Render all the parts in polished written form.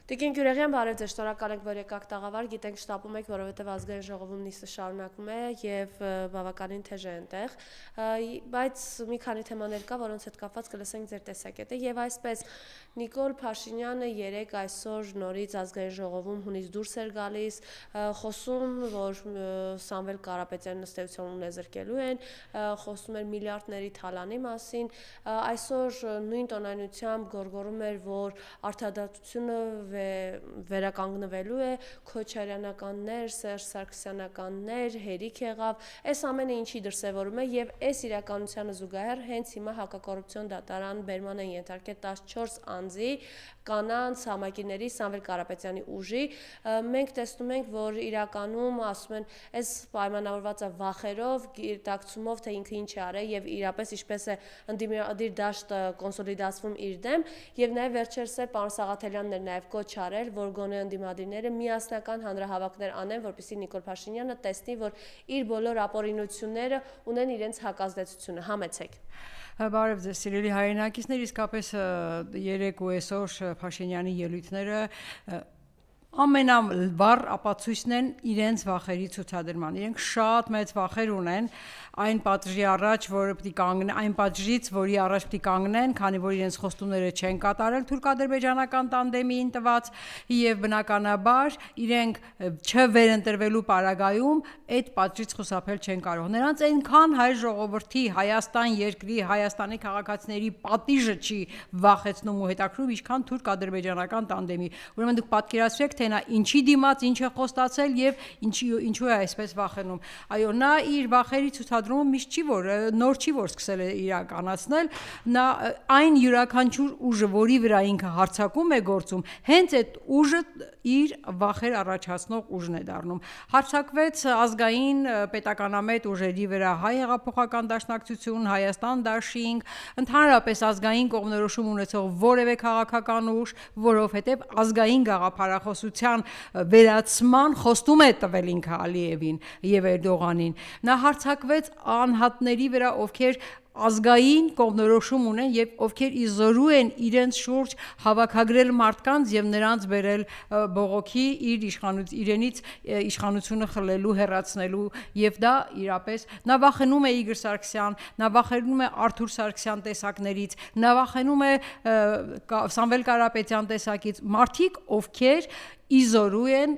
Տիկին Գյուրեղյան, բարև ձեզ, շնորհակալ ենք, որ եկաք տաղավար, գիտենք շտապում եք, որովհետև ազգային ժողովում նիստը շարունակվում է եւ բավականին թեժ է այնտեղ, բայց մի քանի թեմաներ կա, որոնց հետ կապված կլսենք ձեր տեսակետը եւ այսպես Նիկոլ Փաշինյանը երեկ այսօր նորից ազգային ժողովում հունից դուրս էր գալիս, խոսում, որ Սամվել Կարապետյանը ըստ ունեզրկելու են, խոսում էր միլիարդների թալանի մասին, այսօր նույն տոնայնությամբ գոռգոռում էր, որ արդարադատությունը վերականգնվելու է, Քոչարյանականներ, Սերժ Սարգսյանականներ, հերիք եղավ, այս ամենը ինչի դրսևորում է եւ այս իրականությանը զուգահեռ հենց հիմա հակակոռուպցիոն դատարան բերման են ենթարկել 14 անձի կանանց համակիրների Սամվել Կարապետյանի ուժի, մենք տեսնում ենք, որ իրականում ասում են, այս պայմանավորված է վախերով, գիտակցումով, թե ինքը ինչ է արել եւ իրապես ինչպես է ընդդիմադիր դաշտը կոնսոլիդացվում իր դեմ եւ նաեւ վերջերս է պարոն Սաղաթելյանն էր նաեւ կոչ արել, որ գոնե ընդդիմադիրները միասնական հանրահավաքներ անեն, որպեսզի Նիկոլ Փաշինյանը տեսնի, որ իր բոլոր ապօրինությունները ունեն իրենց հակազդեցությունը, համեցեք։ Բարև ձեզ, սիրելի հայրենակիցներ, իսկապես երեկ ու այսօր Փաշինյանի ելույթները ամենավառ ապացույցն են իրենց վախերի ցուցադրման։ Իրենք շատ մեծ վախեր ունեն այն պատժի առաջ, որը պիտի կանգնեն, այն պատժից, որի առաջ պիտի կանգնեն, քանի որ իրենց խոստումները չեն կատարել թուրք-ադրբեջանական տանդեմին տված եւ բնականաբար իրենք չվերընտրվելու պարագայում այդ պատժից խուսափել չեն կարող։ Նրանց այնքան հայ ժողովրդի, Հայաստան երկրի, Հայաստանի քաղաքացիների պատիժը չի վախեցնում ու հետաքրում, ինչքան թուրք-ադրբեջանական տանդեմի։ Ուրեմն դուք պատկերացրեք, թե նա ինչի դիմաց ինչ է խոստացել եւ ինչու է այսպես վախենում։ Այո, նա իր վախերի ցուցադրումը միշտ չի, որ նոր չի, որ սկսել է իրականացնել, նա այն յուրաքանչյուր ուժը, որի վրա ինքը հարձակում է գործում, հենց այդ ուժը իր վախեր առաջացնող ուժն է դառնում։ Հարձակվեց ազգային պետականամետ ուժերի վրա Հայ հեղափոխական դաշնակցություն, Հայաստան դաշինք, ընդհանրապես ազգային կողմնորոշում ունեցող որևէ քաղաքական ուժ, որովհետև ազգային գաղափարախոսության վերացման խոստում է տվել ինքը Ալիևին եւ Էրդողանին։ Նա հարձակվեց անհատների վրա, ովքեր ազգային կողմնորոշում ունեն եւ ովքեր իզորու են իրենց շուրջ հավաքագրել մարդկանց եւ նրանց բերել բողոքի իրենից իշխանությունը խլելու, հեռացնելու եւ դա իրապես նա վախենում է Իգոր Սարգսյան, նա վախենում է Արթուր Սարգսյան տեսակներից, նա վախենում է Սամվել Կարապետյան տեսակից, մարդիկ ովքեր իզորու են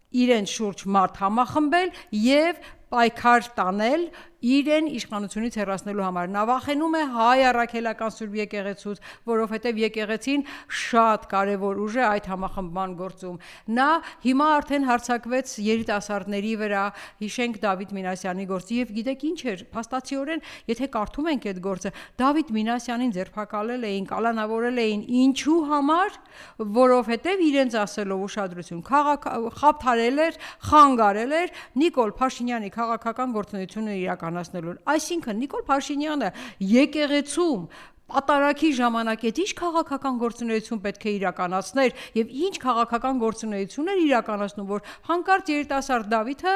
իրենց շուրջ մարդ համախմբել եւ պայքար տանել իրեն իշխանությունից հեռացնելու համար։ Նա վախենում է հայ առաքելական Սուրբ եկեղեցուց, որովհետև եկեղեցին շատ կարևոր ուժ է այդ համախմբման գործում։ Նա հիմա արդեն հարձակվեց երիտասարդների վրա, հիշենք Դավիթ Մինասյանի գործը եւ գիտեք ինչ էր, փաստացիորեն, եթե կարդում ենք այդ գործը, Դավիթ Մինասյանին ձերբակալել էին, կալանավորել էին ինչու համար, որովհետև իրենց ասելով ուշադրություն, խաբթարել էր, խանգարել էր Նիկոլ Փաշինյանի քաղաքական գործունեությունը իրականացնելու։ Այսինքն Նիկոլ Փաշինյանը եկեղեցում պատարագի ժամանակ այդ ինչ քաղաքական գործունեություն պետք է իրականացներ եւ ինչ քաղաքական գործունեություն էր իրականացնում, որ հանկարծ երիտասարդ Դավիթը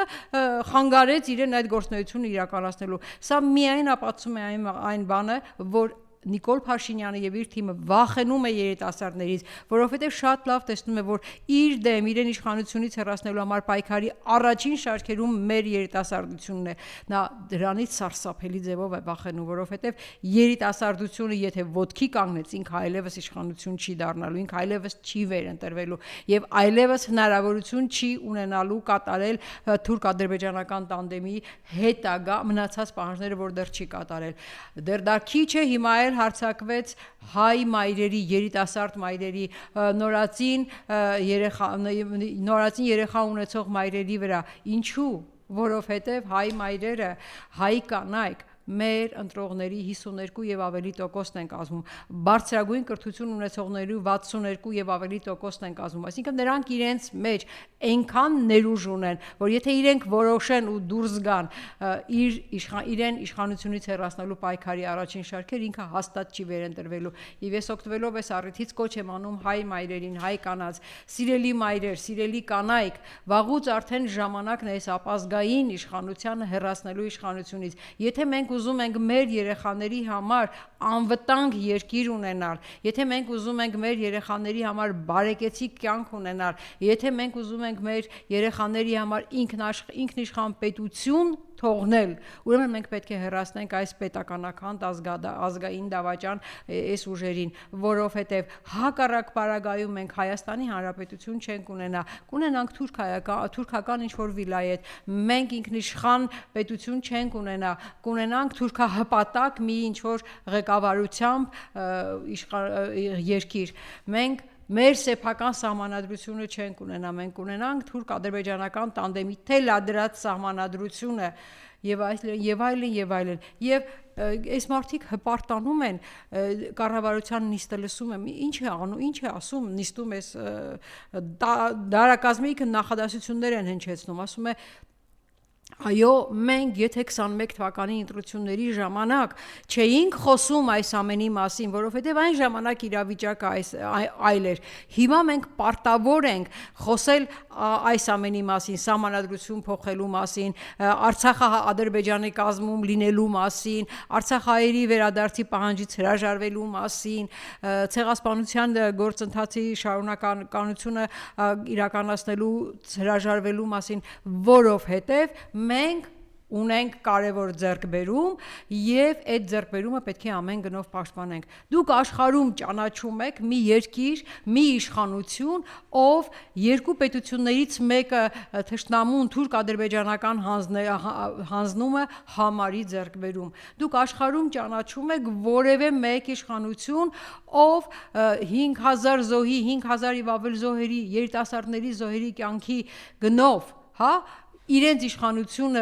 խանգարեց իրեն այդ գործունեությունը իրականացնելու։ Սա միայն ապացուցում է այն բանը, որ Նիկոլ Փաշինյանը եւ իր թիմը վախենում է երիտասարդներից, որովհետեւ շատ լավ տեսնում է, որ իր դեմ իրեն իշխանությունից հեռացնելու համար պայքարի առաջին շարքերում մեր երիտասարդությունն է։ Նա դրանից սարսափելի ձևով է վախենում, որովհետեւ երիտասարդությունը եթե ոտքի կանգնեց, ինքը այլևս իշխանություն չի դառնալու, ինքը այլևս չի վերընտրվելու եւ այլևս հնարավորություն չի ունենալու կատարել թուրք-ադրբեջանական տանդեմի հետագա մնացած պահանջները, որ դեռ չի կատարել։ Դեռ դա քիչ է, հիմա հարձակվեց հայ մայրերի, երիտասարդ մայրերի, նորածին երեխա ունեցող մայրերի վրա։ Ինչու? Որովհետև հայ մայրերը, հայ կանայք մեր ընտրողների 52 եւ ավելի տոկոսն են կազմում, բարձրագույն կրթություն ունեցողների 62 եւ ավելի տոկոսն են կազմում, այսինքն նրանք իրենց մեջ այնքան ներուժ ունեն, որ եթե իրենք որոշեն ու դուրս գան իրեն իշխանությունից հեռացնելու պայքարի առաջին շարքեր, ինքը հաստատ չի վերընտրվելու։ Եվ ես օգտվելով այս առիթից կոչ եմ անում հայ մայրերին, հայ կանանց, սիրելի մայրեր, սիրելի կանայք, վաղուց արդեն ժամանակն է այս ապազգային իշխանությանը հեռացնելու իշխանությունից։ Եթե մենք ուզում ենք մեր երեխաների համար անվտանգ երկիր ունենալ, եթե մենք ուզում ենք մեր երեխաների համար բարեկեցիկ կյանք ունենալ, եթե մենք ուզում ենք մեր երեխաների համար ինքնիշխան պետություն թողնել, ուրեմն մենք պետք է հեռացնենք այս պետականական ազգային դավաճան այս ուժերին, որովհետև հակառակ պարագայում մենք Հայաստանի Հանրապետություն չենք ունենա, կունենանք թուրքական ինչ-որ վիլայետ, մենք ինքնիշխան պետություն չենք ունենա, կունենանք թուրքահպատակ մի ինչ-որ ղեկավարությամբ երկիր, մենք մեր սեփական սահմանադրությունը չենք ունենա, մենք ունենանք թուրք-ադրբեջանական տանդեմի թելադրած սահմանադրությունը եւ այլն եւ այս մարդիկ հպարտանում են կառավարության նիստը լսում եմ ինչ է ասում նիստում այս դարակազմիկ նախադասություններ են հնչեցնում ասում է այո, մենք եթե 21 թվականի ընտրությունների ժամանակ չէինք խոսում այս ամենի մասին, որովհետև այն ժամանակ իրավիճակը այլ էր։ Հիմա մենք պարտավոր ենք խոսել այս ամենի մասին, սահմանադրություն փոխելու մասին, Արցախը Ադրբեջանի կազմում լինելու մասին, Արցախահայերի վերադարձի պահանջից հրաժարվելու մասին, ցեղասպանության գործընթացի շարունակականությունը իրականացնելու հրաժարվելու մասին, որովհետև մենք ունենք կարևոր ձեռքբերում եւ այդ ձեռքբերումը պետք է ամեն գնով պաշտպանենք։ Դուք աշխարհում ճանաչում եք մի երկիր, մի իշխանություն, ով երկու պետություններից մեկը թշնամուն թուրք-ադրբեջանական հանձնումը համարի ձեռքբերում։ Դուք աշխարհում ճանաչում եք որևէ մեկ իշխանություն, ով 5000 զոհի, 5000-ից ավել զոհերի, երիտասարդների զոհերի կյանքի գնով, հա, իրենց իշխանությունը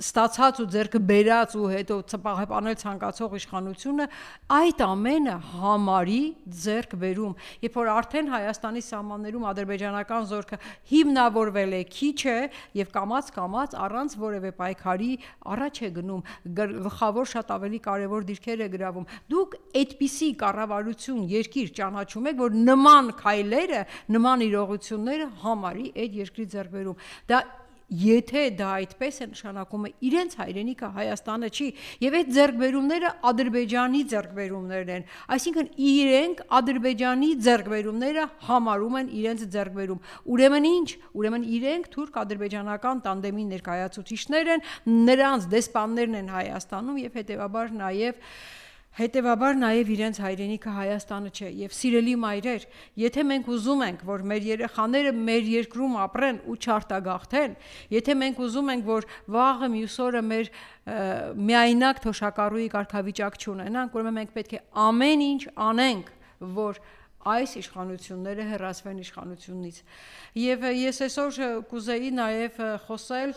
ստացած ու ձեռքը բերած ու հետո պահպանել ցանկացող իշխանությունը այդ ամենը համարի ձեռք բերում երբ որ արդեն Հայաստանի սահմաններում ադրբեջանական զորքը հիմնավորվել է քիչ է եւ կամաց առանց որևէ պայքարի առաջ է գնում գլխավոր շատ ավելի կարեւոր դիրքեր է գրավում դուք այդպիսի կառավարություն երկիր ճանաչում եք որ նման քայլերը նման իրողությունները համարի այդ երկրի ձեռք բերում դա Եթե դա այդպես է նշանակում է իրենց հայրենիքը Հայաստանը չի եւ այդ ձեռքբերումները Ադրբեջանի ձեռքբերումներն են այսինքն իրենք Ադրբեջանի ձեռքբերումները համարում են իրենց ձեռքբերում ուրեմն ինչ ուրեմն իրենք թուրք-ադրբեջանական տանդեմի ներկայացուցիչներ են նրանց դեսպաններն են Հայաստանում եւ հետևաբար նաև իրենց հայրենիքը Հայաստանը չէ եւ սիրելի մայրեր եթե մենք ուզում ենք որ մեր երեխաները մեր երկրում ապրեն ու չարտագաղթեն եթե մենք ուզում ենք որ վաղը մյուս օրը մեր միայնակ թոշակառուի կարգավիճակ չունենանք ուրեմն մենք պետք է ամեն ինչ անենք որ այս իշխանությունները հեռացվեն իշխանությունից եւ ես այսօր կուզեի նաև խոսել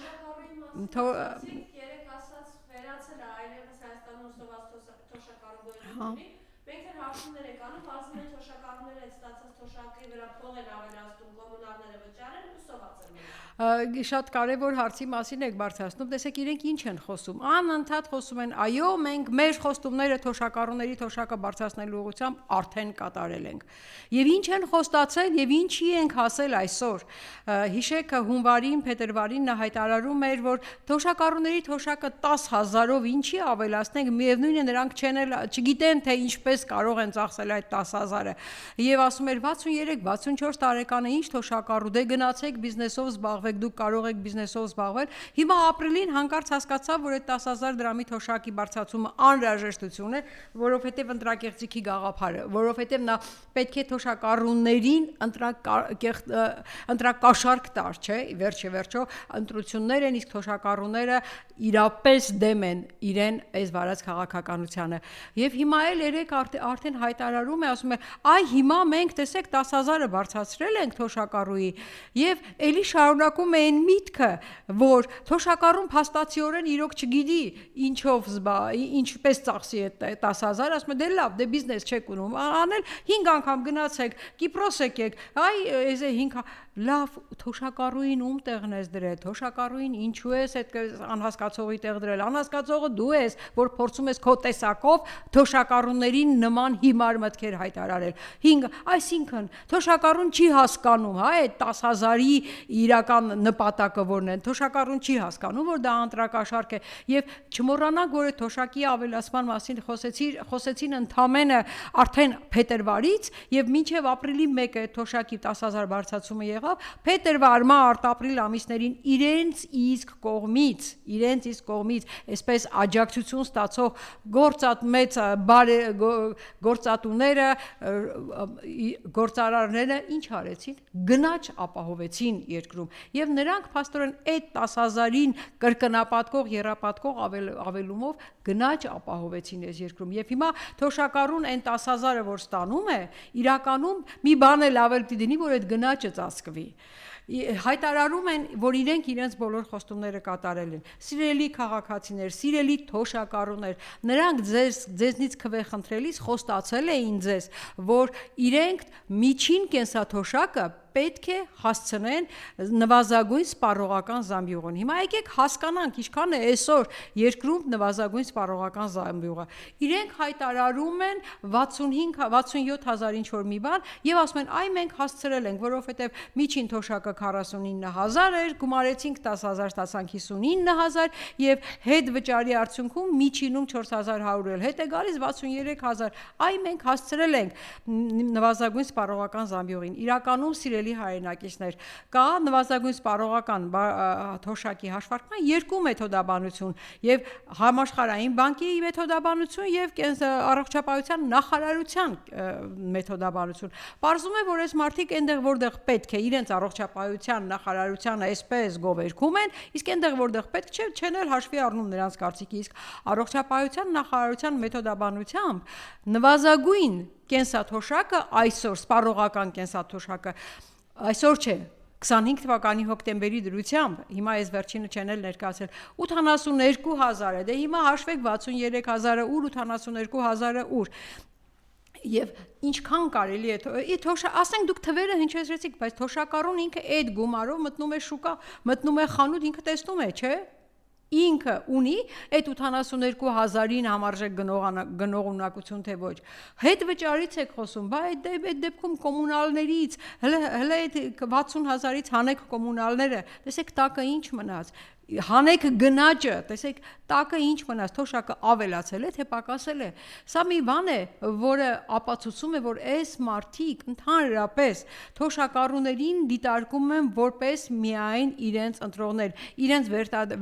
Մենք են հարցումներ ենք անում, բացում են թոշակառուները այդ ստացած թոշակի վրա փող են ավելացնում, կոմունալները վճարեն ու սոված են մնում։ Շատ կարևոր հարցի մասին եք բարձրացնում, տեսեք իրենք ինչ են խոսում։ Անընդհատ խոսում են, այո, մենք մեր խոստումները թոշակառուների թոշակը բարձրացնելու ուղղությամբ արդեն կատարել ենք։ Եվ ինչ են խոստացել եւ ինչի ենք հասել այսօր։ Հիշեք հունվարին, փետրվարին նա հայտարարում էր, որ թոշակառուների թոշակը 10000-ով ինչի ավելացնենք, միևնույն է նրանք չգիտեն թե ինչպես կարող են ծախսել այդ 10000-ը։ Եվ ասում էր 63-64 տարեկան է ինչ թոշակառու, դե գնացեք բիզնեսով զբաղվեք, դուք կարող եք բիզնեսով զբաղվել։ Հիմա ապրիլին հանկարծ հասկացավ, որ այդ 10000 դրամի թոշակի բարձրացումը անհրաժեշտություն է, որովհետև ընտրակեղծիքի գաղափարը, որովհետև նա պետք է թոշակառուներին ընտրակաշարք տար, չէ՞, վերջը ընտրություններ են, իսկ թոշակառուները իրապես դեմ են իրեն այս վարած քաղաքականությանը։ Եվ հիմա էլ երեք արդեն հայտարարում է, ասում է, այ հիմա մենք տեսեք 10000-ը բարձրացրել ենք թոշակառուի եւ ելի շարունակում է այն միտքը, որ թոշակառուն փաստացիորեն իրոք չգիտի ինչպես ծախսի այդ 10000, ասում է դե լավ, դե բիզնես չեք ունում, անել 5 անգամ գնացեք, Կիպրոս եկեք, այ այս 5 լավ թոշակառուին ում տեղն ես դրել, թոշակառուին ինչու ես այդ անհասկացողի տեղ դրել, անհասկացողը դու ես, որ փորձում ես քո տեսակով թոշակառուներին նման հիմար մտքեր հայտարարել։ Այսինքն թոշակառուն չի հասկանում, հա, այդ 10000-ի իրական հիմնական նպատակը որն է, թոշակառուն չի հասկանում, որ դա ընտրակաշարք է, եւ չմոռանանք, որ այդ թոշակի ավելացման մասին խոսեցին ընդամենը արդեն փետրվարից եւ մինչեւ ապրիլի 1-ը թոշակի 10,000 բարձրացումը եղավ, փետրվար, մարտ, ապրիլ ամիսներին իրենց իսկ կողմից այսպես աջակցություն ստացող մեծ գործատուները, գործարարները ինչ արեցին, գնաճ ապահովեցին երկրում եւ նրանք փաստորեն այդ 10,000-ին կրկնապատկող եռապատկող ավելումով գնաճ ապահովեցին այս երկրում եւ հիմա թոշակառուն այն 10,000-ը որ ստանում է իրականում մի բան էլ ավել դինի որ այդ գնաճը ծածկվի հայտարարում են, որ իրենք իրենց բոլոր խոստումները կատարել են։ Սիրելի քաղաքացիներ, սիրելի թոշակառուներ, նրանք ձեզնից քվե խնդրելիս խոստացել էին ձեզ, որ իրենք միջին կենսաթոշակը պետք է հասցնեն նվազագույն սպառողական զամբյուղին։ Հիմա եկեք հասկանանք, ինչքան է այսօր երկրում նվազագույն սպառողական զամբյուղը։ Իրենք հայտարարում են 65-67,000 ինչ-որ մի բան եւ ասում են, այ մենք հասցրել ենք, որովհետեւ միջին թոշակը 49,000 էր, գումարեցինք 10,000, ստացանք 59,000 եւ հետ վճարի արդյունքում միջինում 4,100 էլ հետ է գալիս 63,000։ Այ մենք հասցրել ենք նվազագույն սպառողական զամբյուղին։ Իրականում սիրելի հայրենակիցներ, կա նվազագույն սպառողական թոշակի հաշվարկման երկու մեթոդաբանություն եւ համաշխարհային բանկի մեթոդաբանություն եւ առողջապահության նախարարության մեթոդաբանություն։ Պարզվում է, որ այս մարդիկ այնտեղ որտեղ պետք է իրենց առողջապահության նախարարությանը այսպես գովերքում են, իսկ այնտեղ որտեղ պետք չէ, չեն էլ հաշվի առնում նրանց կարծիքի, իսկ առողջապահության նախարարության մեթոդաբանությամբ նվազագույն կենսաթոշակը այսօր սպառողական կենսաթոշակը այսօր չէ 25 թվականի հոկտեմբերի դրությամբ, հիմա այս վերջինը չեն էլ ներկայացրել, 82,000 է, դե հիմա հաշվեք 63,000-ը ուր, 82,000-ը ուր, եւ ինչքան կարելի է, ասենք դուք թվերը հնչեցրեցիք, բայց թոշակառուն ինքը այդ գումարով մտնում է շուկա, մտնում է խանութ, ինքը տեսնում է, չէ՞։ Ինքը ունի այդ 82,000-ին համարժեք գնողունակություն թե ոչ։ Հետ վճարից եք խոսում, բա այդ դեպքում կոմունալներից, հələ այդ 60,000-ից հանեք կոմունալները, տեսեք տակը ինչ մնաց։ Հանեք գնաճը, տեսեք տակը ինչ մնաց, թոշակը ավելացել է թե պակասել է։ Սա մի բան է, որը ապացուցում է, որ այս մարդիկ ընդհանրապես թոշակառուներին դիտարկում են որպես միայն իրենց ընտրողներ, իրենց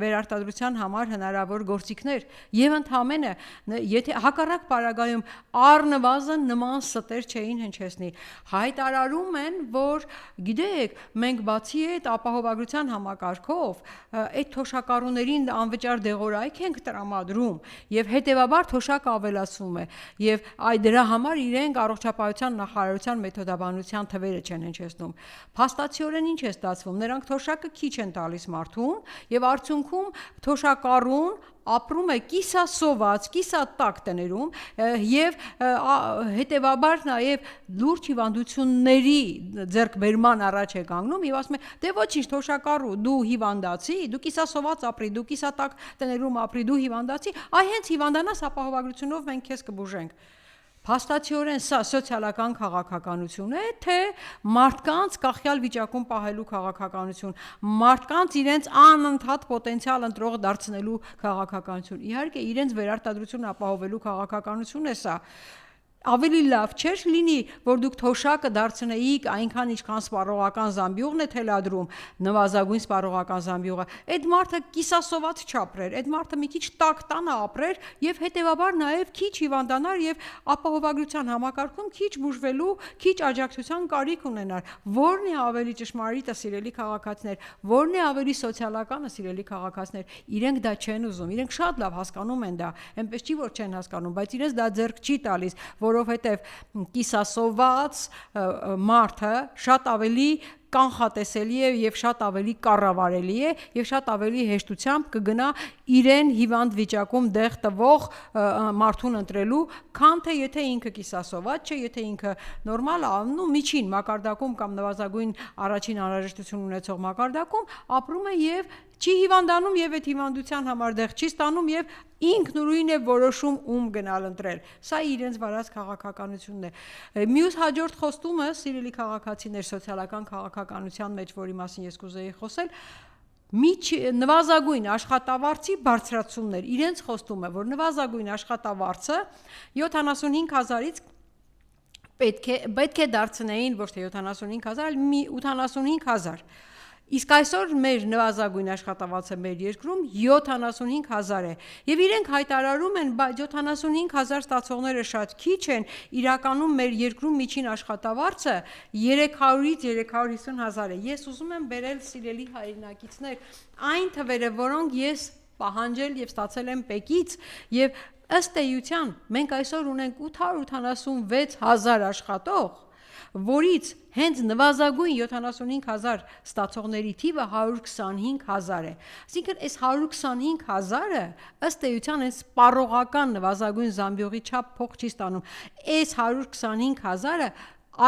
վերարտադրության համար հնարավոր գործիքներ եւ ընդհանրապես, եթե հակառակ պարագայում առնվազն նման ստեր չէին հնչեցնի։ Հայտարարում են, որ գիտեք, մենք բացի այդ ապահովագրության համակարգով այդ թոշակառուներին անվճար դեղորայք ենք տրամադրում եւ հետեւաբար թոշակը ավելացվում է եւ դրա համար իրենք առողջապահության նախարարության մեթոդաբանության թվերը չեն հնչեցնում։ Փաստացիորեն ինչ է ստացվում, նրանք թոշակը քիչ են տալիս մարդուն եւ արդյունքում թոշակառուն ապրում է կիսասոված, կիսատակ տներում եւ հետեւաբար նաեւ լուրջ հիվանդությունների ձեռքբերման առաջ է կանգնում եւ ասում է դե ոչինչ թոշակառու դու հիվանդացի, դու կիսասոված ապրի, դու կիսատակ տներում ապրի, դու հիվանդացի, այ հենց հիվանդանաս ապահովագրությունով մենք քեզ կբուժենք։ Փաստացիորեն սա սոցիալական քաղաքականություն է, թե մարդկանց կախյալ վիճակում պահելու քաղաքականություն, մարդկանց իրենց անընդհատ պոտենցիալ ընտրող դարձնելու քաղաքականություն։ Իհարկե, իրենց վերարտադրությունը ապահովելու քաղաքականություն է սա։ Ավելի լավ չէր լինի, որ դուք թոշակը դարձնեիք այնքան ինչքան սպառողական զամբյուղն է թելադրում, նվազագույն սպառողական զամբյուղը, այդ մարդը կիսասոված չապրեր, այդ մարդը մի քիչ տաք տանը ապրեր եւ հետեւաբար նաեւ քիչ հիվանդանար եւ ապահովագրության համակարգում քիչ բուժվելու, քիչ աջակցության կարիք ունենար։ Որն է ավելի ճշմարիտը, սիրելի քաղաքացիներ, որն է ավելի սոցիալականը, սիրելի քաղաքացիներ, իրենք դա չեն ուզում, իրենք շատ լավ հասկանում են դա, այնպես չի որ չեն հասկանում, բայց իրենց դա ձեռք չի տալիս, որովհետև կիսասոված մարդը շատ ավելի կանխատեսելի է եւ շատ ավելի կառավարելի է եւ շատ ավելի հեշտությամբ կգնա իրեն հիվանդ վիճակում դեղ տվող մարդուն ընտրելու, քան թե եթե ինքը կիսասոված չէ, եթե ինքը նորմալ է, միջին մակարդակում կամ նվազագույն առաջին անհրաժեշտություն ունեցող մակարդակում ապրում է եւ չի հիվանդանում եւ այդ հիվանդության համար դեղ չի ստանում եւ ինքնուրույն է որոշում ում գնալ ընտրել։ Սա իրենց վարած քաղաքականությունն է։ Մյուս հաջորդ խոստումը, սիրելի քաղաքացիներ, սոցիալական քաղաքականության մեջ, որի մասին ես կուզեի խոսել, նվազագույն աշխատավարձի բարձրացումներ, իրենց խոստումը, որ նվազագույն աշխատավարձը 75,000-ից պետք է դարձնեին ոչ թե 75,000, այլ 85,000։ Իսկ այսօր մեր նվազագույն աշխատավարձը մեր երկրում 75,000 է եւ իրենք հայտարարում են, բայց 75,000 ստացողները շատ քիչ են, իրականում մեր երկրում միջին աշխատավարձը 300-ից 350,000 է։ Ես ուզում եմ բերել, սիրելի հայրենակիցներ, այն թվերը, որոնք ես պահանջել եւ ստացել եմ ՊԵԿ-ից եւ ըստ էության մենք այսօր ունենք 876,000 աշխատող, որից հենց նվազագույն 75,000 ստացողների թիվը 125,000 է։ Այսինքն այս 125,000-ը ըստ էության այս սպառողական նվազագույն զամբյուղի չափ փող չի ստանում։ Այս 125,000-ը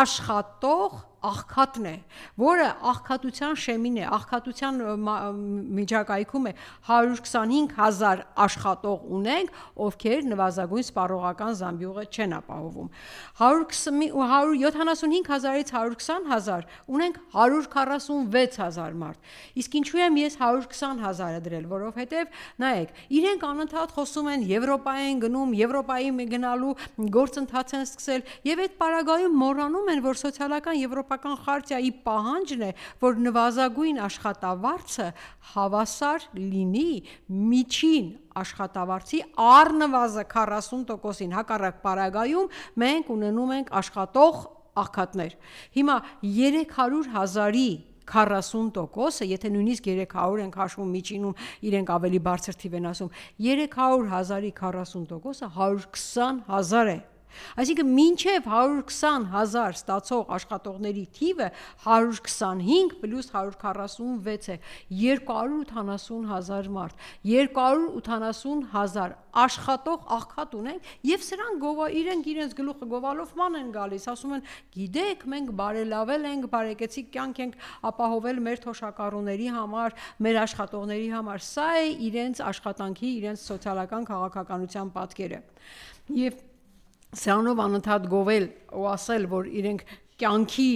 աշխատող աղքատն է, որը աղքատության շեմին է, աղքատության միջակայքում է 125,000 աշխատող ունենք, ովքեր նվազագույն սպառողական զամբյուղը չեն ապահովում։ 75,000-ից 120,000 ունենք 146,000 մարդ։ Իսկ ինչու եմ ես 120,000-ը դրել, որովհետև նայեք, իրենք անընդհատ խոսում են Եվրոպա են գնում, Եվրոպայի գնալու գործընթաց են սկսել, եւ այդ պարագայում մոռանում են, որ սոցիալական եվրոպական խարտիայի պահանջն է, որ նվազագույն աշխատավարձը հավասար լինի միջին աշխատավարձի առնվազն 40%-ին, հակառակ պարագայում մենք ունենում ենք աշխատող աղքատներ։ Հիմա 300,000-ի 40%-ը, եթե նույնիսկ 300 ենք հաշվում միջինում, իրենք ավելի բարձր թիվ են ասում, 300,000-ի 40%-ը 120,000 է։ Այսինքն մինչև 120,000 ստացող աշխատողների թիվը 125 պլյուս 146 է, 280,000 մարդ, 280,000 աշխատող աղքատ ունենք եւ սրանք իրենք իրենց գլուխը գովալովման են գալիս, ասում են, գիտեք, մենք բարելավել ենք, բարեկեցիկ կյանք ենք ապահովել մեր թոշակառուների համար, մեր աշխատողների համար։ Սա է իրենց աշխատանքի, իրենց սոցիալական քաղաքականության պատկերը։ Եվ սրանով անընդհատ գովել ու ասել, որ իրենք կյանքի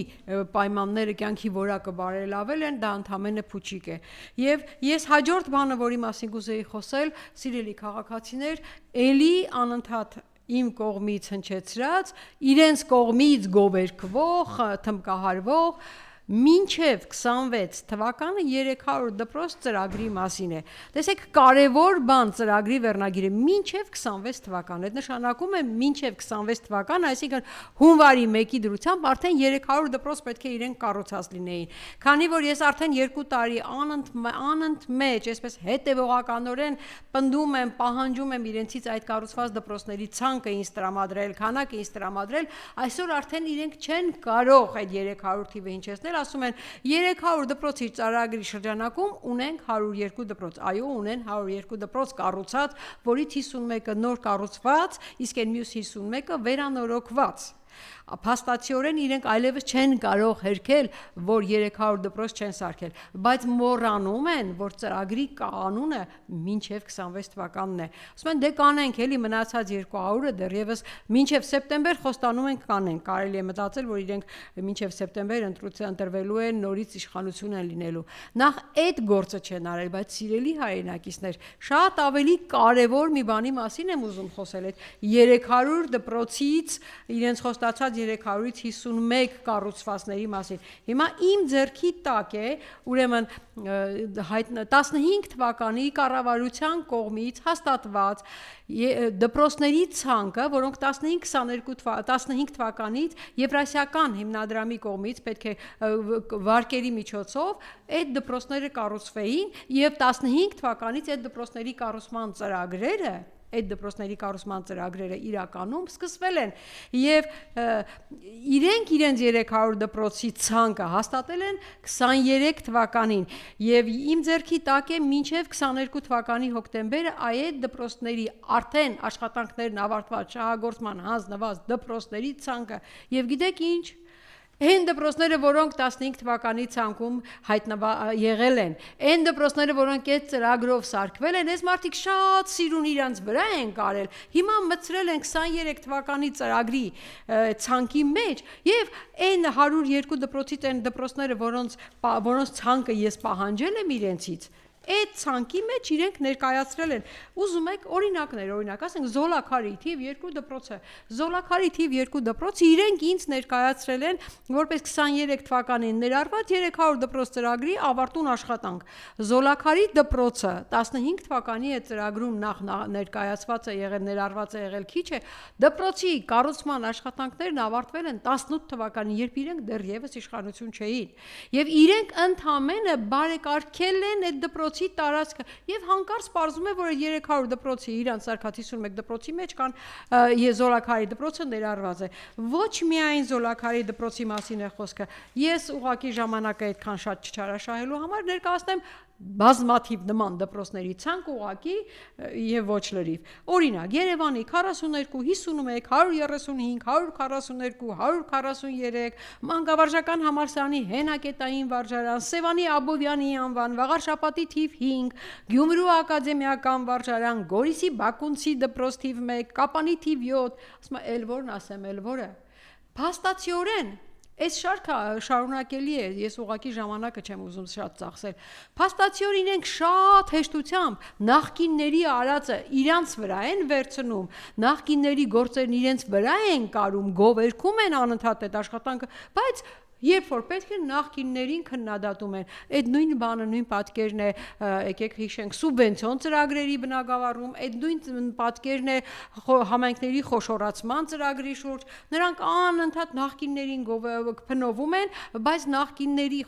պայմանները, կյանքի որակը բարելավել են, դա ընդամենը փուչիկ է։ Եվ ես հաջորդ բանը, որի մասին կուզեի խոսել, սիրելի քաղաքացիներ, էլի անընդհատ իմ կողմից հնչեցրած, իրենց կողմից գովերքվող, թմկահարվող մինչև 26 թվականը 300 դպրոց ծրագրի մասին է։ Տեսեք, կարևոր բան ծրագրի վերնագիրը մինչև 26 թվական։ Այդ նշանակում է մինչև 26 թվական, այսինքն հունվարի 1-ի դրությամբ արդեն 300 դպրոց պետք է իրենք կառուցած լինեին։ Քանի որ ես արդեն 2 տարի անընդմեջ, այսպես հետևողականորեն պնդում եմ, պահանջում եմ իրենցից այդ կառուցված դպրոցների ցանկը ինձ տրամադրել, քանակը ինձ տրամադրել, այսօր արդեն իրենք չեն կարող այդ 300 թիվը հնչեցնել, ասում են 300 դպրոցի ծրագրի շրջանակում ունենք 102 դպրոց, այո, ունեն 102 դպրոց կառուցած, որից 51-ը նոր կառուցված, իսկ այն մյուս 51-ը վերանորոգված։ Փաստացիորեն իրենք այլևս չեն կարող հերքել, որ 300 դպրոց չեն սարքել, բայց մոռանում են, որ ծրագրի կանոնը մինչև 26 թվականն է։ Ասում են, դե կանենք, էլի մնացած 200-ը դեռևս մինչև սեպտեմբեր խոստանում ենք կանենք։ Կարելի է մտածել, որ իրենք մինչև սեպտեմբեր ընտրվելու են, նորից իշխանություն են լինելու։ Նախ այդ գործը չեն արել, բայց սիրելի հայրենակիցներ, շատ ավելի կարևոր մի բանի մասին եմ ուզում խոսել, այդ 300 դպրոցից իրենց խոստացած 300-ից 51 կառուցվածքների մասին։ Հիմա իմ ձեռքի տակ է, ուրեմն 15 թվականի կառավարության կողմից հաստատված դպրոցների ցանկը, որոնք 15 թվականից Եվրասիական հիմնադրամի կողմից պետք է վարկերի միջոցով այդ դպրոցները կառուցվեին եւ 15 թվականից այդ դպրոցների կառուցման ծրագրերը իրականում սկսվել են եւ իրենք իրենց 300 դպրոցի ցանկը հաստատել են 23 թվականին եւ իմ ձեռքի տակ է մինչեւ 22 թվականի հոկտեմբերը այդ դպրոցների արդեն աշխատանքներն ավարտված շահագործման հանձնված դպրոցների ցանկը եւ գիտեք ինչ, Այն դպրոցները, որոնք 15 թվականի ցանկում եղել են, այն դպրոցները, որոնք այդ ծրագրով սարքվել են, այս մարդիկ շատ սիրուն իրանց վրա են կարել, հիմա մտցրել են 23 թվականի ծրագրի ցանկի մեջ եւ այն 102 դպրոցից այն դպրոցները, որոնց ցանկը ես պահանջել եմ իրենցից, այդ ցանկի մեջ իրենք ներկայացրել են։ Ուզում եք օրինակներ, ասենք Զոլաքարի թիվ 2 դպրոցը, Զոլաքարի թիվ 2 դպրոցը իրենք ինձ ներկայացրել են որպես 23 թվականին ներառված 300 դպրոց ծրագրի ավարտուն աշխատանք։ Զոլաքարի դպրոցը 15 թվականի է ծրագրում նախ ներկայացված է եղել, ներառված է եղել քիչ է, դպրոցի կառուցման աշխատանքներն ավարտվել են 18 թվականին, երբ իրենք դեռևս իշխանություն չէին։ Եվ իրենք ընդամենը բարեկարգել են այդ դպրոցի տարածքը եւ հանկարծ պարզվում է, որ 300 դպրոցի իրանց սարքած 51 դպրոցի մեջ կան Զոլաքարի դպրոցը ներառված է։ Ոչ միայն Զոլաքարի դպրոցի մասին է խոսքը։ Ես ուղղակի ժամանակը այդքան շատ չչարաշահելու համար ներկայացնեմ բազմաթիվ նման դպրոցների ցանկ ուղղակի եւ ոչ լրիվ։ Օրինակ Երևանի 42, 51, 135, 142, 143, Մանկավարժական համալսարանի հենակետային վարժարան, Սևանի Աբովյանի անվան, Վաղարշապատի թիվ 5, Գյումրու ակադեմիական վարժարան, Գորիսի Բակունցի դպրոց թիվ 1, Կապանի թիվ 7, ասում եմ, ել որն ասեմ, ել որը։ Փաստացիորեն այս շարքը շարունակելի է, ես ուղղակի ժամանակը չեմ ուզում շատ ծախսել։ Փաստացիորեն իրենք շատ հեշտությամբ նախկինների արածը իրանց վրա են վերցնում, նախկինների գործերն իրենց վրա են կարում, գովերքում են անընդհատ այդ աշխատանքը, բայց երբ որ պետք է նախկիններին քննադատում են, այդ նույն բանը, նույն պատկերն է, եկեք հիշենք, սուբվենցիոն ծրագրերի բնագավառում, այդ նույն պատկերն է համայնքների խոշորացման ծրագրի շուրջ, նրանք անընդհատ նախկիններին փնովում են, բայց նախկինների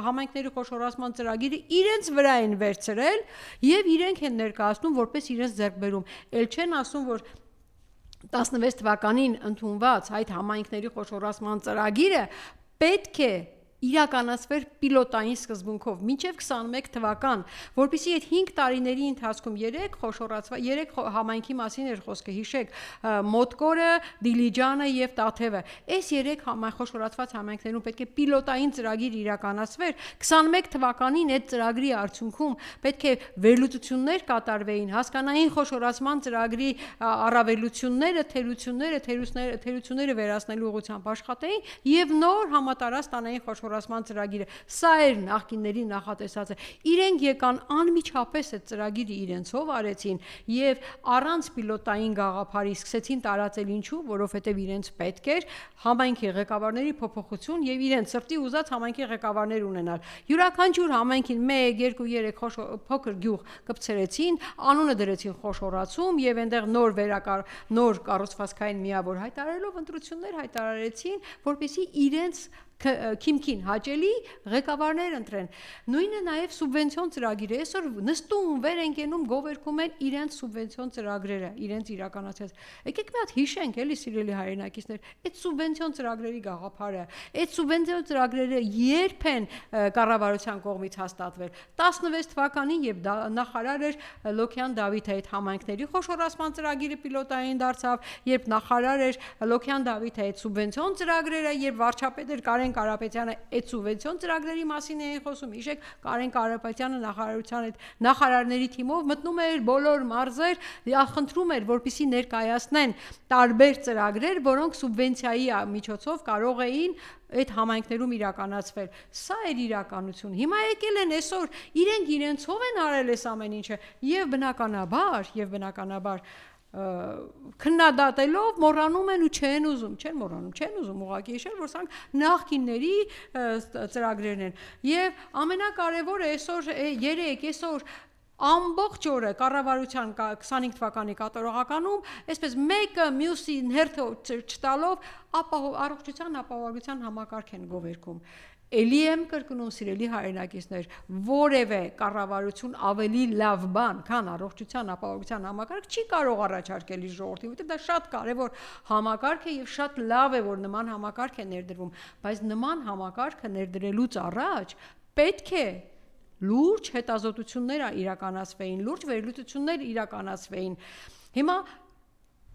համայնքների խոշորացման ծրագիրը իրենց վրա են վերցրել եւ իրենք են ներկայացնում որպես իրենց ձեռքբերում, ել չեն ասում, որ 16 թվականին ընդունված այդ համայնքների խոշորացման ծրագիրը պետք է իրականացվեր պիլոտային սկզբունքով մինչև 21 թվական, որպեսզի այդ 5 տարիների ընթացքում 3 համայնքի մասին էր խոսքը, հիշեք, Մոտկորը, Դիլիջանը եւ Տաթևը։ Այս 3 խոշորացված համայնքներում պետք է պիլոտային ծրագիր իրականացվեր։ 21 թվականին այդ ծրագրի արդյունքում պետք է վերլուծություններ կատարվեին, հասկանային խոշորացման ծրագրի առավելությունները, թերությունները վերացնելու ուղղությամբ աշխատեին եւ նոր համատարած տանային խոշորացման ծրագիրը, սա էր նախկինների նախատեսածը, իրենք եկան անմիջապես այդ ծրագիրը իրենցով արեցին եւ առանց պիլոտային գաղափարի սկսեցին տարածել, ինչու, որովհետեւ իրենց պետք էր համայնքի ղեկավարների փոփոխություն եւ իրենց սրտի ուզած համայնքի ղեկավարներ ունենալ։ Յուրաքանչյուր համայնքին 1, 2, 3 փոքր գյուղ կպցրեցին, անունը դրեցին խոշորացում եւ այնտեղ նոր կառուցվածքային միավոր հայտարարելով ընտրություններ հայտարարեցին, որպեսզի իրենց քիմքին հաճելի ղեկավարներ ընտրեն։ Նույնը նաև սուբվենցիոն ծրագիրը, այսօր նստում վեր են կենում, գովերքում են իրենց սուբվենցիոն ծրագրերը, իրենց իրականացած։ Եկեք մի հատ հիշենք, էլի սիրելի հայրենակիցներ, այդ սուբվենցիոն ծրագրերի գաղափարը, այդ սուբվենցիոն ծրագրերը երբ են կառավարության կողմից հաստատվել։ 16 թվականին, երբ նախարար էր Լոքյան Դավիթը, այդ համայնքների խոշորացման ծրագիրը պիլոտային դարձավ, երբ նախարար էր Լոքյան Դավիթը, այդ սուբվենցիոն ծրագրերը, երբ վարչապետ էր Կարեն Կարապետյանը այդ սուբվենցիոն ծրագրերի մասին էին խոսում, հիշեք, Կարեն Կարապետյանը նախարարության այդ նախարարների թիմով մտնում էր բոլոր մարզեր, խնդրում էր, որպեսզի ներկայացնեն տարբեր ծրագրեր, որոնք սուբվենցիայի միջոցով կարող էին այդ համայնքներում իրականացվել։ Սա էր իրականություն։ Հիմա եկել են այսօր, իրենցով են արել այս ամեն ինչը եւ բնականաբար քննադատելով մոռանում են ու չեն ուզում ուղղակի հիշել, որ սրանք նախկինների ծրագրերն են։ Եվ ամենակարևորը այսօր ամբողջ օրը կառավարության 25 թվականի կատարողականում, այսպես մեկը մյուսին հերթը չտալով առողջության ապահովության համակարգ են գովերքում։ Էլի եմ կրկնում, սիրելի հայրենակիցներ, որևէ կառավարություն ավելի լավ բան, քան առողջության ապահովության համակարգ չի կարող առաջարկել իր ժողովրդին, որտեղ դա շատ կարևոր համակարգ է եւ շատ լավ է, որ նման համակարգ է ներդրվում, բայց նման համակարգը ներդրելուց առաջ պետք է լուրջ հետազոտություններ իրականացվեին, լուրջ վերլուծություններ իրականացվեին։ Հիմա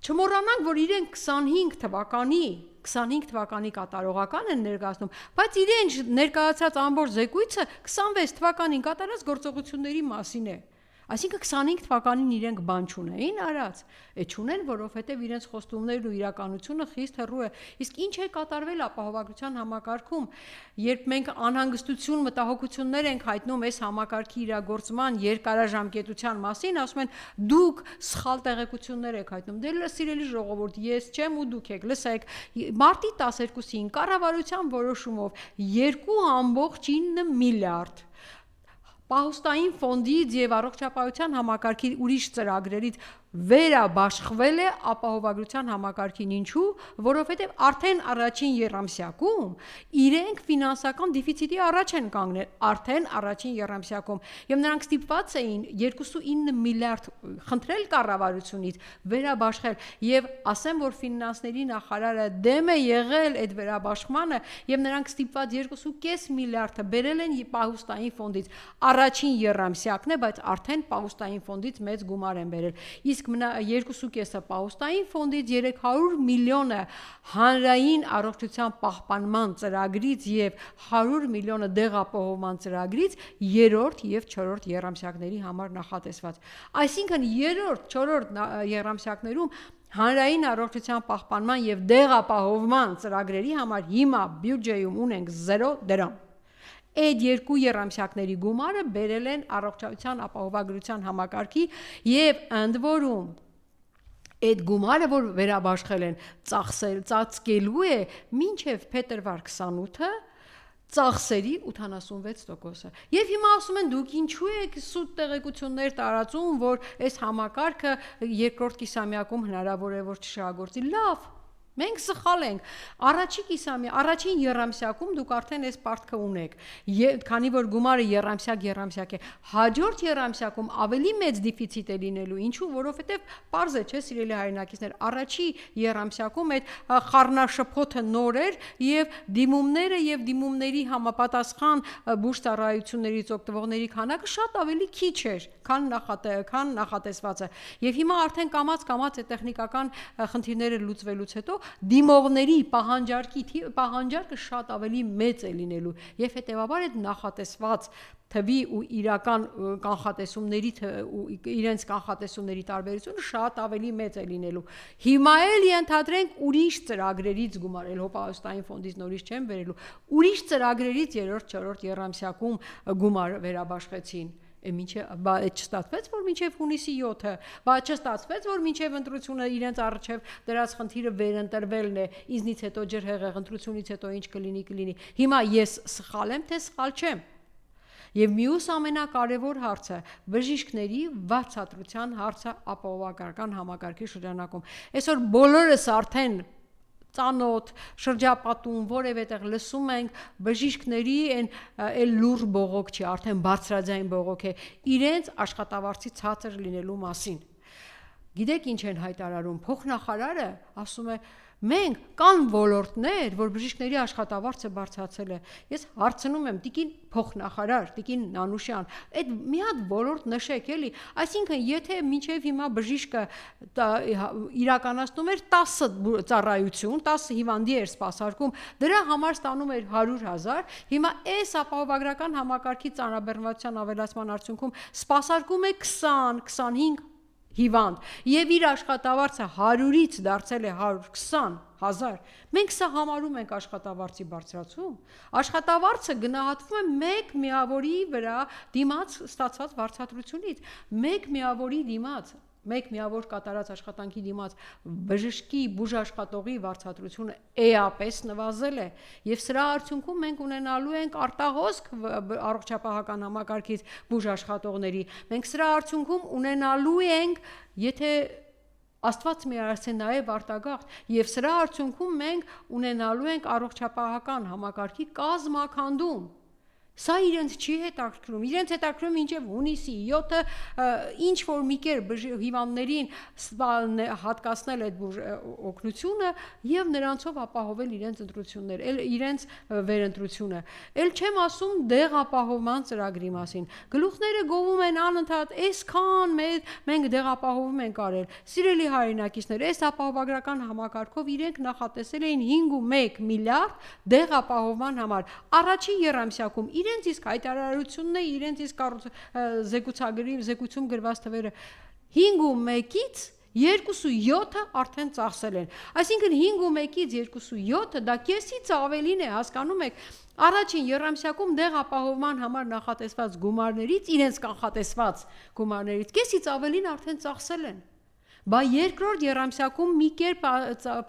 Չմոռանանք, որ իրենք 25 թվականի կատարողական են ներկայացնում, բայց իրենց ներկայացած ամբողջ զեկույցը 26 թվականին կատարած գործողությունների մասին է։ Այսինքն 25 թվականին իրենք բան չունեին արած, չունեն, որովհետև իրենց խոստումներն ու իրականությունը խիստ հեռու է։ Իսկ ինչ է կատարվել ապահովագրության համակարգում, երբ մենք անհանգստություն, մտահոգություններ ենք հայտնում այս համակարգի իրագործման երկարաժամկետության մասին, ասում են դուք սխալ տեղեկություններ եք հայտնում։ Դե սիրելի ժողովուրդ, ես չեմ ու դուք եք, լսեք, մարտի 12-ին կառավարության որոշումով 2.9 միլիարդ պահուստային ֆոնդից եւ առողջապահության համակարգի ուրիշ ծրագրերից վերաբաշխվել է ապահովագրության համակարգին, ինչու, որովհետև արդեն առաջին եռամսյակում իրենք ֆինանսական դեֆիցիտի առաջ են կանգնել, արդեն առաջին եռամսյակում, եւ նրանք ստիպված էին 2.9 միլիարդ խնդրել կառավարությունից վերաբաշխել, եւ ասեմ, որ ֆինանսների նախարարը դեմ է եղել այդ վերաբաշխմանը, եւ նրանք ստիպված 2.5 միլիարդը բերել են պահուստային ֆոնդից, առաջին եռամսյակն է, բայց արդեն պահուստային ֆոնդից մեծ գումար են բերել, իսկ 2.5-ը պահուստային ֆոնդից, 300 միլիոնը հանրային առողջության պահպանման ծրագրից եւ 100 միլիոնը դեղապահովման ծրագրից 3-րդ եւ 4-րդ եռամսյակների համար նախատեսված։ Այսինքն 3-րդ, 4-րդ եռամսյակներում հանրային առողջության պահպանման եւ դեղապահովման ծրագրերի համար հիմա բյուջեում ունենք 0 դրամ։ Այդ երկու եռամսյակների գումարը բերել են առողջության ապահովագրության համակարգի եւ ընդ որում այդ գումարը, որ վերաբաշխել են ծածկելու է մինչև փետրվար 28-ը ծախսերի 86%-ը։ Եվ հիմա ասում են դուք ինչու եք սուտ տեղեկություններ տարածում, որ այս համակարգը երկրորդ կիսամյակում հնարավոր է որ չշահագործի։ Լավ, մենք սխալ ենք։ Առաջին եռամսյակում դուք արդեն այս պարտքը ունեք, քանի որ գումարը եռամսյակ է։ Հաջորդ եռամսյակում ավելի մեծ դեֆիցիտ է լինելու, ինչու, որովհետև պարզ է, չէ, սիրելի հայրենակիցներ, առաջի եռամսյակում այդ խառնաշփոթը նոր էր եւ դիմումները եւ դիմումների համապատասխան բուժծառայություններից օգտվողների քանակը շատ ավելի քիչ էր, քան նախատեսվածը։ Եվ հիմա արդեն կամաց-կամաց այդ տեխնիկական խնդիրները լուծվելուց հետո դիմողների պահանջարկը շատ ավելի մեծ է լինելու եւ հետեւաբար այդ նախատեսված թվի ու իրական կանխատեսումների ու իրենց կանխատեսումների տարբերությունը շատ ավելի մեծ է լինելու։ Հիմա էլ ենթադրենք ուրիշ ծրագրերից գումարել, հոպահոստային ֆոնդից նորից չեն բերելու, ուրիշ ծրագրերից 3-րդ, 4-րդ եռամսյակում գումար վերաբաշխեցին։ Այդ չստացվեց, որ մինչև հունիսի 7-ը, բայց չստացվեց, որ մինչև ընտրությունը իրենց առջև դրած խնդիրը վերընտրվելն է, ինձնից հետո ջրհեղեղ, ընտրությունից հետո ինչ կլինի։ Հիմա ես սխալ եմ, թե սխալ չեմ։ Եվ մյուս ամենակարևոր հարցը բժիշկների վարձատրության հարցը ապահովագրական համակարգի շրջանակում։ Այսօր բոլորս արդեն ծանոթ շրջապատում որևէ տեղ լսում ենք բժիշկների այն լուրջ բողոք չի, արդեն բարձրաձայն բողոք է իրենց աշխատավարձի ցածր լինելու մասին։ Գիտեք ինչ են հայտարարում, փոխնախարարը ասում է մենք կան ոլորտներ, որ բժիշկների աշխատավարձը բարձրացել է։ Ես հարցնում եմ տիկին փոխնախարար, տիկին Նանուշյան, այդ մի հատ ոլորտ նշեք էլի, այսինքն եթե մինչև հիմա բժիշկը իրականացնում էր 10 ծառայություն, 10 հիվանդի էր սպասարկում, դրա համար ստանում էր 100,000, հիմա այս ապահովագրական համակարգի ծանրաբեռնվածության ավելացման արդյունքում սպասարկում է 20-25 հիվանդ եւ իր աշխատավարձը 100-ից դարձել է 120,000, մենք սա համարում ենք աշխատավարձի բարձրացում։ Աշխատավարձը գնահատվում է մեկ միավորի վրա դիմաց ստացված վարձատրությունից, մեկ միավոր կատարած աշխատանքի դիմաց բժշկի բուժաշխատողի վարձատրությունը էապես նվազել է եւ սրա արդյունքում մենք ունենալու ենք արտահոսք առողջապահական համակարգից բուժաշխատողների, մենք սրա արդյունքում ունենալու ենք, եթե Աստված միացե նաև արտագաղթ եւ սրա արդյունքում մենք ունենալու ենք առողջապահական համակարգի կազմաքանդում Սա իրենց չի հետաքրքրում, իրենց հետաքրքրում մինչև հունիսի 7-ը ինչ որ մի կերպ հիվանդներին հատկացնել այդ օգնությունը եւ նրանցով ապահովել իրենց ընտրություններ, իրենց վերընտրությունը։ Էլ չեմ ասում դեղ ապահովման ծրագրի մասին։ Գլուխները գովում են անընդհատ, այսքան մենք դեղ ապահովում ենք արել։ Սիրելի հայրենակիցներ, այս ապահովագրական համակարգով իրենք նախատեսել էին 5.1 միլիարդ դեղ ապահովման համար։ Առաջին եռամսյակում իրենց իսկ հայտարարությունն է, իրենց իսկ զեկուցում գրված թվերը 5.1-ից 2.7-ը արդեն ծախսել են։ Այսինքն 5.1-ից 2.7-ը դա կեսից ավելին է, հասկանում եք, առաջին եռամսյակում դեղ ապահովման համար նախատեսված գումարներից, իրենց կանխատեսված գումարներից կեսից ավելին արդեն ծախսել են։ Բա երկրորդ եռամսյակում մի կերպ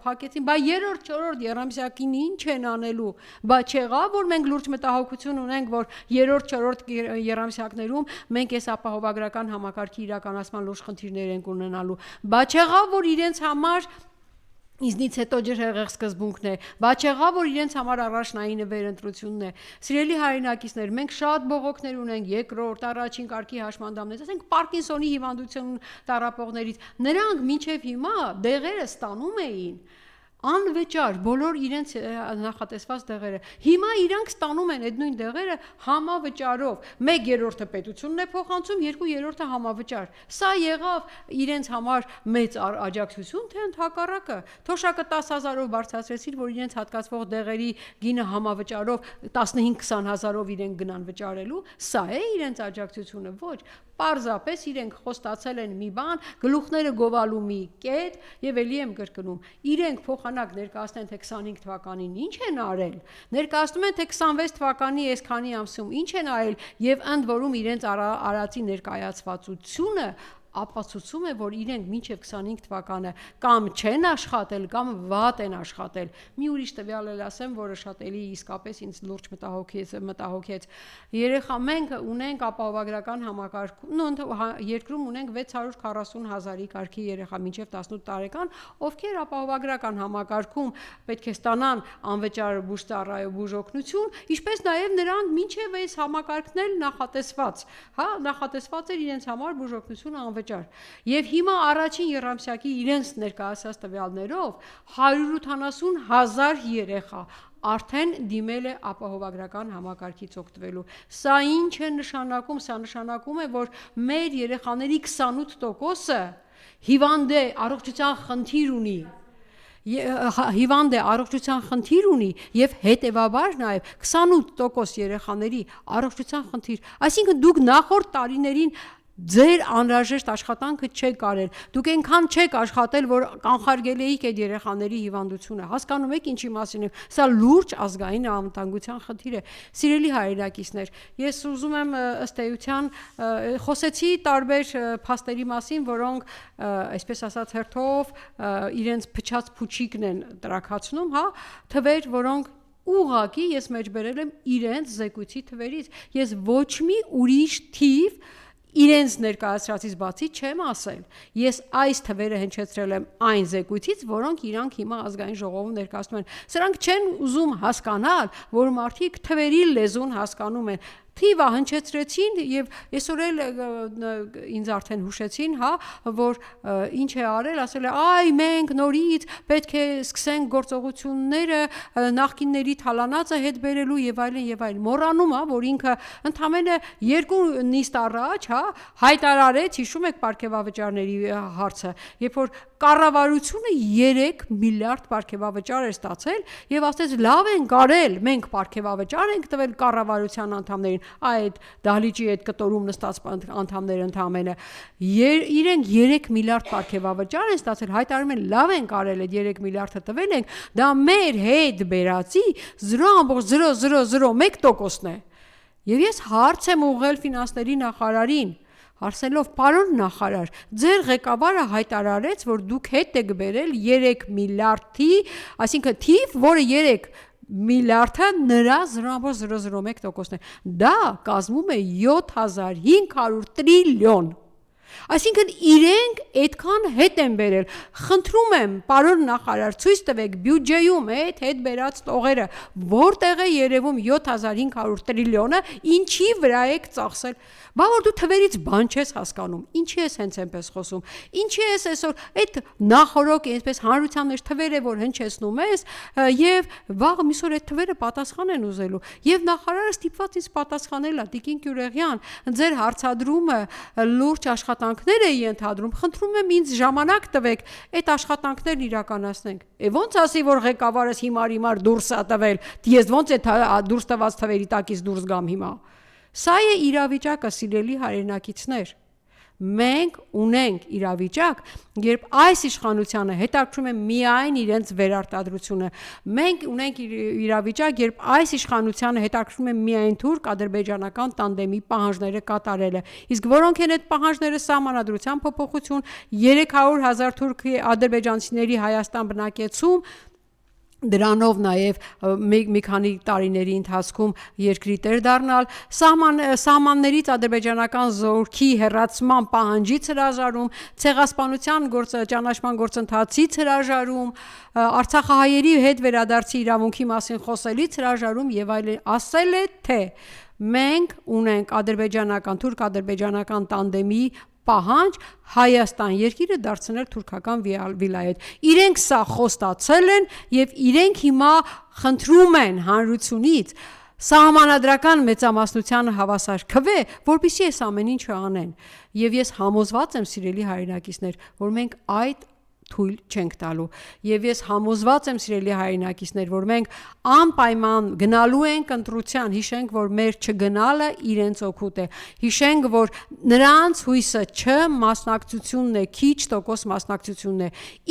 փակեցին, բա երրորդ, չորրորդ եռամսյակին ինչ են անելու։ Բա չեղավ, որ մենք լուրջ մտահոգություն ունենք, որ երրորդ, չորրորդ եռամսյակներում մենք այս ապահովագրական համակարգի իրականացման լուրջ խնդիրներ ենք ունենալու։ Բա չեղավ, որ իրենց համար Իզնից հետո ջրհեղեղ սկզբունքն է, բա չեղավ, որ իրենց համար առաջնայինը վերընտրությունն է։ Սիրելի հայրենակիցներ, մենք շատ բողոքներ ունենք երկրորդ, առաջին կարգի հաշմանդամներից, ասենք Պարկինսոնի հիվանդություն տառապողներից, նրանք մինչև հիմա դեղերը ստանում էին անվճար, բոլոր իրենց նախատեսված դեղերը։ Հիմա իրանք ստանում են այդ նույն դեղերը համավճարով։ 1/3-ը պետությունն է փոխանցում, 2/3-ը համավճար։ Սա եղավ իրենց համար մեծ աջակցություն, թե ընդհակառակը։ Թոշակը 10,000-ով բարձրացրեցին, որ իրենց հատկացվող դեղերի գինը համավճարով 15-20 հազարով իրենք գնան վճարելու։ Սա է իրենց աջակցությունը, ոչ։ Պարզապես իրենք խոստացել են մի բան, գլուխները գովալու մի կետ եւ ելի եմ կրկնում։ Իրենք փոխանակ ներկայացնեն թե 25 թվականին ինչ են արել, ներկայացնում են թե 26 թվականի այսքանի ամսում ինչ են արել եւ ընդ որում իրենց արածի ներկայացվածությունը ապացուցում է, որ իրենք մինչև 25 թվականը կամ չեն աշխատել, կամ վատ են աշխատել։ Մի ուրիշ տվյալ էլ ասեմ, որը շատ էլի իսկապես ինձ լուրջ մտահոգեց։ Երեխա մենք ունենք ապահովագրական համակարգում, երկրում ունենք 640,000-ի կարգի երեխա մինչև 18 տարեկան, ովքեր ապահովագրական համակարգում պետք է ստանան անվճար բուժօգնություն, ինչպես նաև նրանք մինչև այս համակարգն էլ նախատեսված, նախատեսված էր իրենց համար բուժօգնություն անվճար։ Եվ հիմա առաջին եռամսյակի իրենց ներկայացած տվյալներով 180,000 երեխա արդեն դիմել է ապահովագրական համակարգից օգտվելու։ Սա ինչ է նշանակում, սա նշանակում է, որ մեր երեխաների 28%-ը հիվանդ է, առողջության խնդիր ունի եւ հետեւաբար նաեւ 28% երեխաների առողջության խնդիր, այսինքն դուք նախորդ տարիներին ձեր անհրաժեշտ աշխատանքը չեք արել, դուք այնքան չեք աշխատել, որ կանխարգել էիք այդ երեխաների հիվանդությունը, հասկանում եք ինչի մասին է, սա լուրջ ազգային անվտանգության խնդիր է։ Սիրելի հայրենակիցներ, ես ուզում եմ ըստ էության խոսեցի տարբեր փաստերի մասին, որոնք այսպես ասած հերթով իրենց փչած փուչիկն են տրաքացնում, թվեր, որոնք ուղղակի ես մեջբերել եմ իրենց զեկույցի թվերից, ես ոչ մի ուրիշ թիվ իրենց ներկայացրածից բացի չեմ ասել։ Ես այս թվերը հնչեցրել եմ այն զեկույցից, որոնք իրանք հիմա ազգային ժողովում ներկայացնում են։ Սրանք չեն ուզում հասկանալ, որ մարդիկ թվերի լեզուն հասկանում են։ Թիվը հնչեցրեցին եւ այսօր էլ ինձ արդեն հուշեցին, որ ինչ է արել, ասել է, այ մենք նորից պետք է սկսենք գործողությունները նախկինների թալանածը հետ բերելու եւ այլն եւ այլն։ Մոռանում որ ինքը ընդամենը 2 նիստ առաջ, հայտարարեց, հիշում եք պարգևավճարների հարցը, երբ որ կառավարությունը 3 միլիարդ պարգևավճար էր ստացել եւ ասեց լավ են կարել, մենք պարգևավճար ենք տվել կառավարության անդամներին, այդ դահլիճի այդ կտորում նստած անդամները ընդամենը իրենք 3 միլիարդ պարգևավճար են ստացել, հայտարարում են լավ են կարել, այդ 3 միլիարդը տվել ենք, դա մեր հետ բերացի 0.0001%-ն է։ Եվ ես հարց եմ ուղղել ֆինանսների նախարարին, հարցնելով, պարոն նախարար, ձեր ղեկավարը հայտարարեց, որ դուք հետ եք բերել 3 միլիարդի, այսինքն թիվ, որը 3 միլիարդը նրա 0.001%-ն է։ Դա կազմում է 7500 տրիլիոն։ Այսինքն իրենք այդքան հետ են բերել։ Խնդրում եմ, պարոն նախարար, ցույց տվեք բյուջեում այդ հետ բերած տողերը, որտեղ է երևում 7500 տրիլիոնը, ինչի վրա եք ծախսել։ Բա որ դու թվերից բան չես հասկանում, ինչի ես հենց այնպես խոսում, ինչի ես այսօր այդ նախորոք այսպես հանրության մեջ թվերը որ հնչեցնում ես եւ վաղը միսօր այդ թվերը պատասխան են ուզելու եւ նախարարը ստիպված ինձ պատասխանել է Տիկին Գյուրեղյան, ձեր հարցադրումը լուրջ աշխատանքներ է ենթադրում, խնդրում եմ ինձ ժամանակ տվեք այդ աշխատանքներն իրականացնենք։ Ոնց ասի որ ղեկավարս հիմար դուրս է տվել, ես ոնց է դուրս տված թվերի տակից դուրս գամ հիմա։ Սա է իրավիճակը, սիրելի հայրենակիցներ։ Մենք ունենք իրավիճակ, երբ այս իշխանությանը հետաքրում է միայն իրենց վերարտադրությունը։ Մենք ունենք իրավիճակ, երբ այս իշխանությանը հետաքրում է միայն թուրք ադրբեջանական տանդեմի պահանջները կատարելը։ Իսկ որոնք են այդ պահանջները՝ սահմանադրության փոփոխություն, 300,000 թուրք ադրբեջանցիների Հայաստան բնակեցում, դրանով նաև մի քանի տարիների ընթացքում երկրի տեր դառնալ, սահմաններից ադրբեջանական զորքի հեռացման պահանջից հրաժարում, ցեղասպանության ճանաչման գործընթացից հրաժարում, արցախահայերի հետ վերադարձի իրավունքի մասին խոսելից հրաժարում եւ այլն, ասել է թե մենք ունենք թուրք-ադրբեջանական տանդեմի պահանջ Հայաստան երկիրը դարձնել թուրքական վիլայետ։ Իրենք սա խոստացել են եւ իրենք հիմա խնդրում են հանրությունից սահմանադրական մեծամասնությանը հավասար քվե, որպեսզի այս ամեն ինչը անեն։ Եվ ես համոզված եմ, սիրելի հայրենակիցներ, որ մենք այդ թույլ չենք տալու։ Եվ ես համոզված եմ, սիրելի հայրենակիցներ, որ մենք անպայման գնալու ենք ընտրության, հիշենք, որ մեր չգնալը իրենց օգուտ է։ Հիշենք, որ նրանց հույսը չմասնակցությունն է, քիչ տոկոս մասնակցությունն է։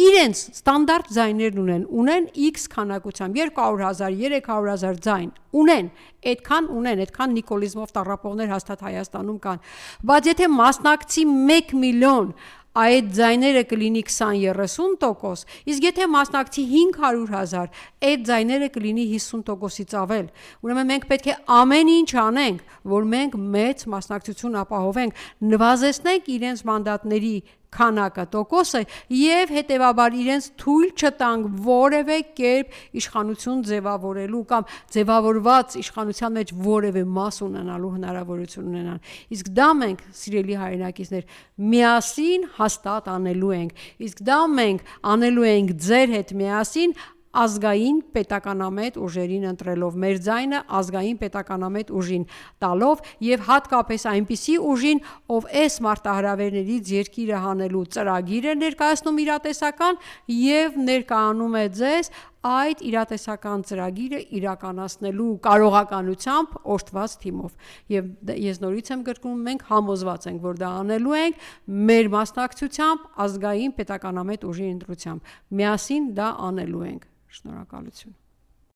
Իրենց ստանդարտ ձայներն ունեն X քանակությամբ 200,000, 300,000 ձայն ունեն, այդքան նիկոլիզմով տառապողներ հաստատ Հայաստանում կան։ Բայց եթե մասնակցի 1 միլիոն, այդ ձայները կլինի 20-30%, իսկ եթե մասնակցի 500,000, այդ ձայները կլինի 50%-ից ավել։ Ուրեմն մենք պետք է ամեն ինչ անենք, որ մենք մեծ մասնակցություն ապահովենք, նվազեցնենք իրենց մանդատների քանակը, տոկոսը եւ հետեւաբար իրենց թույլ չտանք որևէ կերպ իշխանություն ձևավորելու կամ ձևավորված իշխանության մեջ որևէ մաս ունենալու հնարավորություն ունենան։ Իսկ դա մենք, սիրելի հայրենակիցներ, միասին հաստատ անելու ենք։ Իսկ դա մենք անելու ենք ձեր հետ միասին ազգային պետականամետ ուժերին ընտրելով, մեր ձայնը ազգային պետականամետ ուժին տալով եւ հատկապես այնպիսի ուժին, ով այս մարտահրավերներից երկիրը հանելու ծրագիր է ներկայացնում իրատեսական եւ ներկայանում է ձեզ այդ իրատեսական ծրագիրը իրականացնելու կարողականությամբ օժտված թիմով։ Եվ ես նորից եմ գրկում, մենք համոզված ենք, որ դա անելու ենք մեր մասնակցությամբ ազգային պետականամետ ուժի ընտրությամբ։ Միասին դա անելու ենք։ Շնորհակալություն։